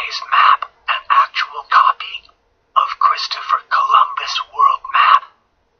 Reis map, an actual copy of Christopher Columbus' world map.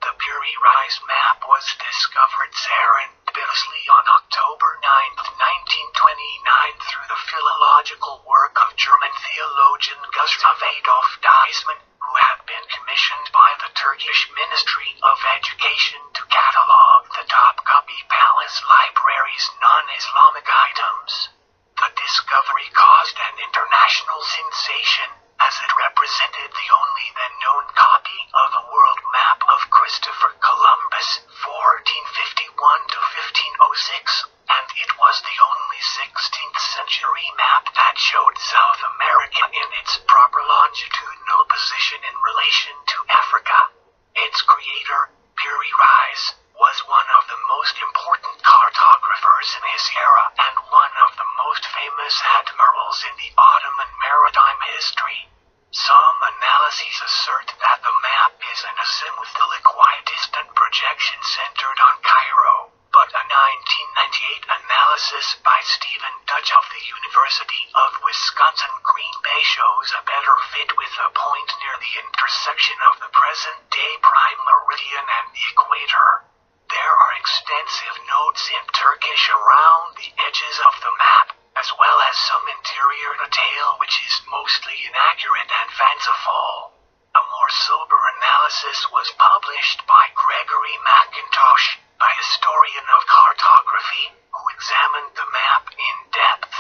The Piri Reis map was discovered serendipitously on October 9, 1929 through the philological work of German theologian Gustav Adolf Deismann, who had been commissioned by the Turkish Ministry of Education to catalog the Topkapi Palace Library's non-Islamic items. The discovery caused an international sensation, as it represented the only then-known copy of a world map of Christopher Columbus, 1451 to 1506, and it was the only 16th century map that showed South America in its proper longitudinal position in relation to Africa. Its creator, Piri Reis, was one of the most important cartographers in his era and one of the most famous admirals in the Ottoman maritime history. Some analyses assert that the map is an azimuthal equidistant projection centered on Cairo, but a 1998 analysis by Stephen Dudge of the University of Wisconsin Green Bay shows a better fit with a point near the intersection of the present-day prime meridian and the equator. There are extensive notes in Turkish around the edges of the map, as well as some interior detail which is mostly inaccurate and fanciful. A more sober analysis was published by Gregory McIntosh, a historian of cartography, who examined the map in depth.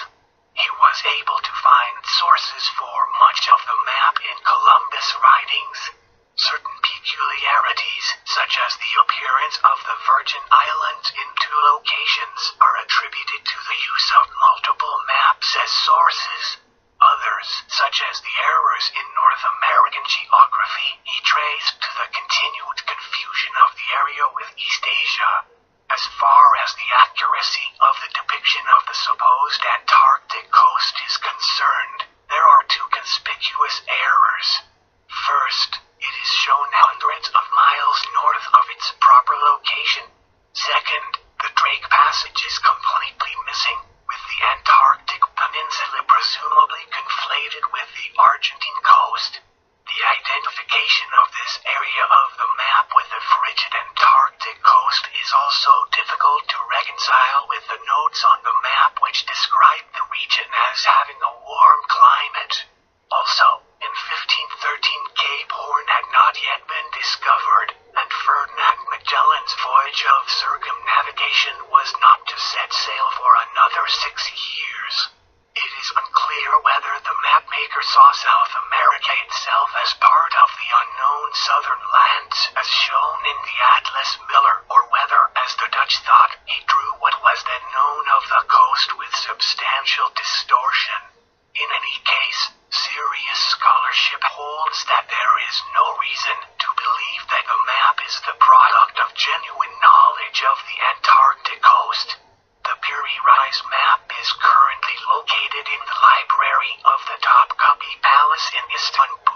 He was able to find sources for much of the map in Columbus' writings. Certain peculiarities, such as the appearance of the Virgin Islands in two locations, are attributed to the use of multiple maps as sources. Others, such as the errors in North American geography, he traced to the continued confusion of the area with East Asia. As far as the accuracy of the depiction of the supposed Antarctic coast is concerned, there are two conspicuous errors. First, it is shown hundreds of miles north of its proper location. Second, the Drake Passage is completely missing, with the Antarctic Peninsula presumably conflated with the Argentine coast. The identification of this area of the map with the frigid Antarctic coast is also difficult to reconcile with the notes on the map which describe the region as having a warm climate. Also, in 1513 Cape Horn had not yet been discovered, and Ferdinand Magellan's voyage of circumnavigation was not to set sail for another 6 years. It is unclear whether the mapmaker saw South America itself as part of the unknown southern lands as shown in the Atlas Miller, or whether, as the Dutch thought, he drew what was then known of the coast with substantial distortion. In any case, serious scholarship holds that there is no reason to believe that the map is the product of genuine knowledge of the Antarctic coast. The Piri Reis map is currently located in the library of the Topkapi Palace in Istanbul.